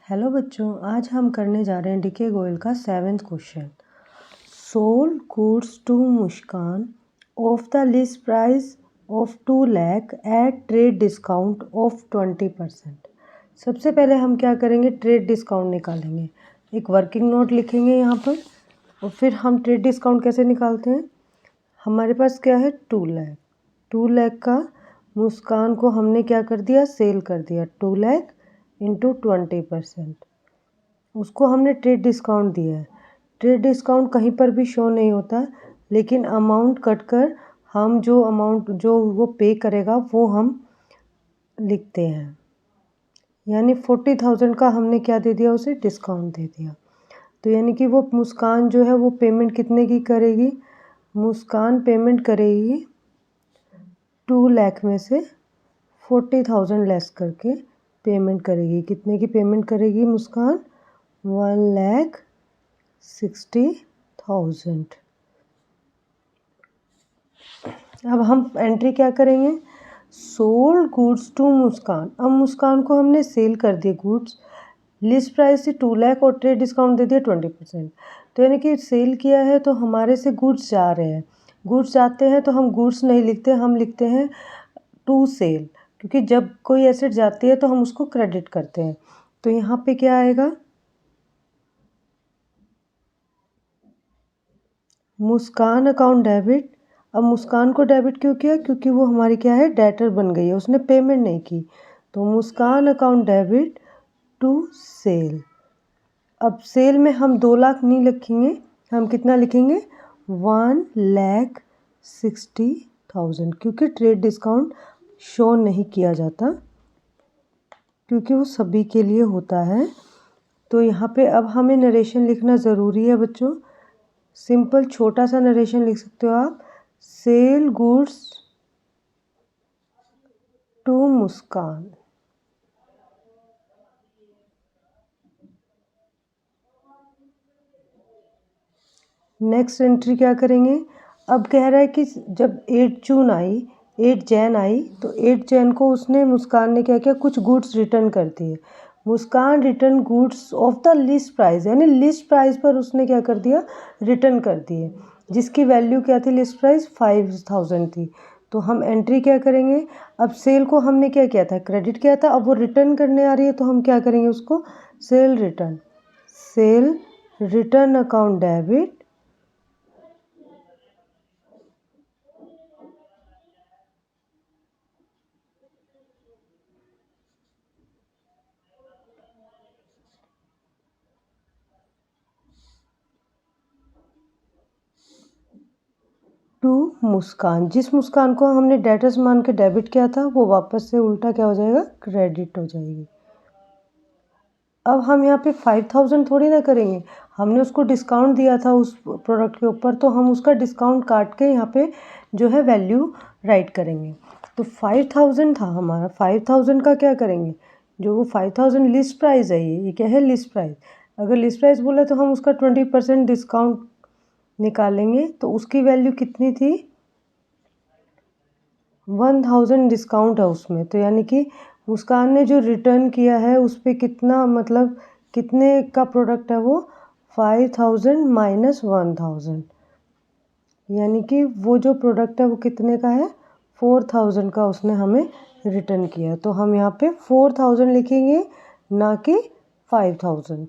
Hello बच्चों, आज हम करने जा रहे हैं डीके गोयल का 7th question. Sold goods to Muskan of the list price of 2 lakh at trade discount of 20%। सबसे पहले हम क्या करेंगे, ट्रेड डिस्काउंट निकालेंगे। एक वर्किंग नोट लिखेंगे यहाँ पर और फिर हम ट्रेड डिस्काउंट कैसे निकालते हैं। हमारे पास क्या है, 2 लाख। 2 लाख का मुस्कान को हमने क्या कर दिया, सेल कर दिया। 2 लाख इंटू 20%, उसको हमने ट्रेड डिस्काउंट दिया है। ट्रेड डिस्काउंट कहीं पर भी शो नहीं होता, लेकिन अमाउंट कट कर हम जो अमाउंट जो वो पे करेगा वो हम लिखते हैं। यानी 40,000 का हमने क्या दे दिया, उसे डिस्काउंट दे दिया। तो यानी कि वो मुस्कान जो है वो पेमेंट कितने की करेगी, मुस्कान पेमेंट करेगी 2 लाख में से 40,000 लेस करके पेमेंट करेगी। कितने की पेमेंट करेगी मुस्कान, 1,60,000। अब हम एंट्री क्या करेंगे, सोल्ड गुड्स टू मुस्कान। अब मुस्कान को हमने सेल कर दिए गुड्स, लिस्ट प्राइस थी 2 लाख और ट्रेड डिस्काउंट दे दिया 20%। तो यानी कि सेल किया है तो हमारे से गुड्स जा रहे हैं। गुड्स जाते हैं तो हम गुड्स नहीं लिखते, हम लिखते हैं टू सेल, क्योंकि जब कोई एसेट जाती है तो हम उसको क्रेडिट करते हैं। तो यहाँ पे क्या आएगा, मुस्कान अकाउंट डेबिट। अब मुस्कान को डेबिट क्यों किया, क्योंकि वो हमारी क्या है, डेटर बन गई है, उसने पेमेंट नहीं की। तो मुस्कान अकाउंट डेबिट टू सेल। अब सेल में हम 2 लाख नहीं लिखेंगे, हम कितना लिखेंगे, 1,60,000, क्योंकि ट्रेड डिस्काउंट शो नहीं किया जाता, क्योंकि वो सभी के लिए होता है। तो यहाँ पे अब हमें नरेशन लिखना ज़रूरी है बच्चों। सिंपल छोटा सा नरेशन लिख सकते हो आप, sell goods to Muskan. Next entry क्या करेंगे, अब कह रहा है कि जब 8 जून आई, 8 जैन आई, तो 8 जैन को उसने, मुस्कान ने क्या किया, कुछ गुड्स रिटर्न कर दिए। Muskan return goods of the list price, यानी लिस्ट प्राइस पर उसने क्या कर दिया, रिटर्न कर दिए, जिसकी वैल्यू क्या थी, लिस्ट प्राइस 5,000 थी। तो हम एंट्री क्या करेंगे, अब सेल को हमने क्या किया था, क्रेडिट किया था, अब वो रिटर्न करने आ रही है तो हम क्या करेंगे उसको, sale return. Sale return account debit to Muskan. जिस मुस्कान को हमने डेटर्स मान के डेबिट किया था वो वापस से उल्टा क्या हो जाएगा, क्रेडिट हो जाएगी। अब हम यहाँ पे 5,000 थोड़ी ना करेंगे, हमने उसको डिस्काउंट दिया था उस प्रोडक्ट के ऊपर, तो हम उसका डिस्काउंट काट के यहाँ पे जो है वैल्यू राइट करेंगे। तो 5,000 था हमारा, 5,000 का क्या करेंगे, जो वो 5,000 लिस्ट प्राइस है, ये क्या है, लिस्ट प्राइस। अगर लिस्ट प्राइस बोला तो हम उसका 20% डिस्काउंट निकालेंगे, तो उसकी वैल्यू कितनी थी, 1,000 डिस्काउंट है उसमें। तो यानी कि मुस्कान ने जो रिटर्न किया है उस पर कितना, मतलब कितने का प्रोडक्ट है वो, 5,000 माइनस 1,000, यानी कि वो जो प्रोडक्ट है वो कितने का है, 4,000 का उसने हमें रिटर्न किया। तो हम यहाँ पे 4,000 लिखेंगे, ना कि 5,000।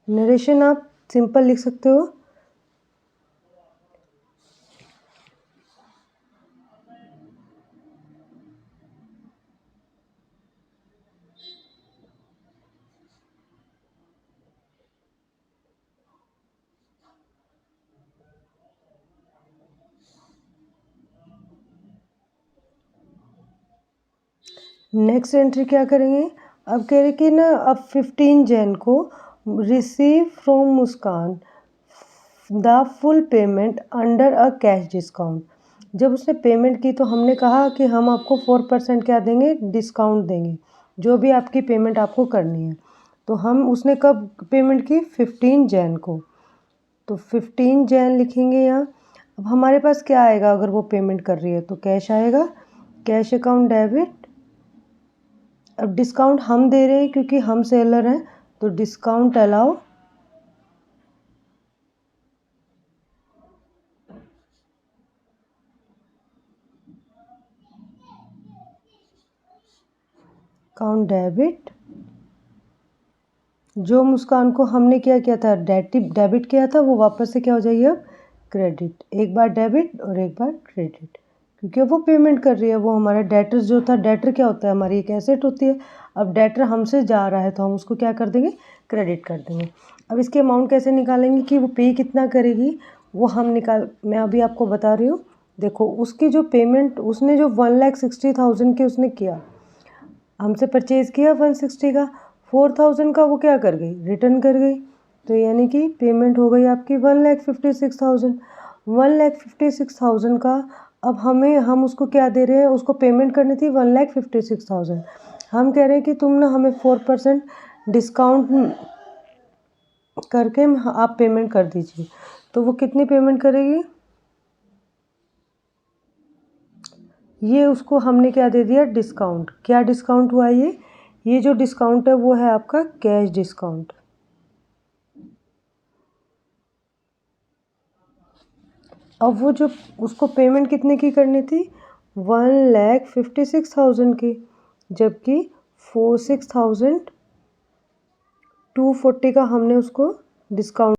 नरेशन आप सिंपल लिख सकते हो। नेक्स्ट एंट्री क्या करेंगे, अब कह रहे कि ना, अब 15 जैन को receive from Muskan the full payment under a cash discount. जब उसने पेमेंट की तो हमने कहा कि हम आपको 4% क्या देंगे, डिस्काउंट देंगे, जो भी आपकी पेमेंट आपको करनी है। तो हम, उसने कब पेमेंट की, 15 जैन को, तो 15 जैन लिखेंगे यहाँ। अब हमारे पास क्या आएगा, अगर वो पेमेंट कर रही है तो कैश आएगा, कैश अकाउंट डेबिट अब डिस्काउंट हम दे रहे हैं क्योंकि हम सेलर हैं, तो डिस्काउंट अलाउ काउंट डेबिट। जो मुस्कान को हमने क्या किया था, डेबिट किया था, वो वापस से क्या हो जाएगी अब क्रेडिट। एक बार डेबिट और एक बार क्रेडिट, क्योंकि वो पेमेंट कर रही है। वो हमारा डेटर जो था, डेटर क्या होता है, हमारी एक एसेट होती है। अब डेटर हमसे जा रहा है तो हम उसको क्या कर देंगे, क्रेडिट कर देंगे। अब इसके अमाउंट कैसे निकालेंगे कि वो पे कितना करेगी, वो हम मैं अभी आपको बता रही हूँ। देखो उसकी जो पेमेंट, उसने जो 1,60,000 के उसने किया, हमसे परचेज़ किया 160 का, 4,000 का वो क्या कर गई, रिटर्न कर गई। तो यानी कि पेमेंट हो गई आपकी 1,56,000। 1,56,000 का अब हम उसको क्या दे रहे हैं, उसको पेमेंट करनी थी 1,56,000। हम कह रहे हैं कि तुम ना हमें 4% डिस्काउंट करके आप पेमेंट कर दीजिए। तो वो कितनी पेमेंट करेगी, ये उसको हमने क्या दे दिया, डिस्काउंट। क्या डिस्काउंट हुआ ये जो डिस्काउंट है वो है आपका कैश डिस्काउंट। अब वो जो उसको पेमेंट कितने की करनी थी, 1,56,000 की, जबकि 6,240 का हमने उसको डिस्काउंट।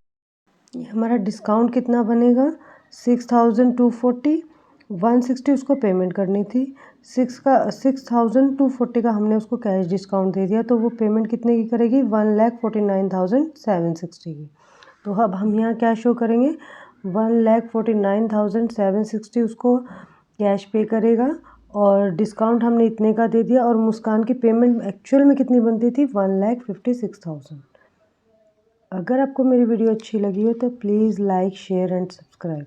हमारा डिस्काउंट कितना बनेगा, 6,240। 160 उसको पेमेंट करनी थी, 6,240 का हमने उसको कैश डिस्काउंट दे दिया, तो वो पेमेंट कितने की करेगी, 1,49,760 की। तो अब हम यहाँ क्या शो करेंगे, 1,49,760 उसको कैश पे करेगा, और डिस्काउंट हमने इतने का दे दिया, और मुस्कान की पेमेंट एक्चुअल में कितनी बनती थी, 1,56,000। अगर आपको मेरी वीडियो अच्छी लगी हो तो please like, share and subscribe.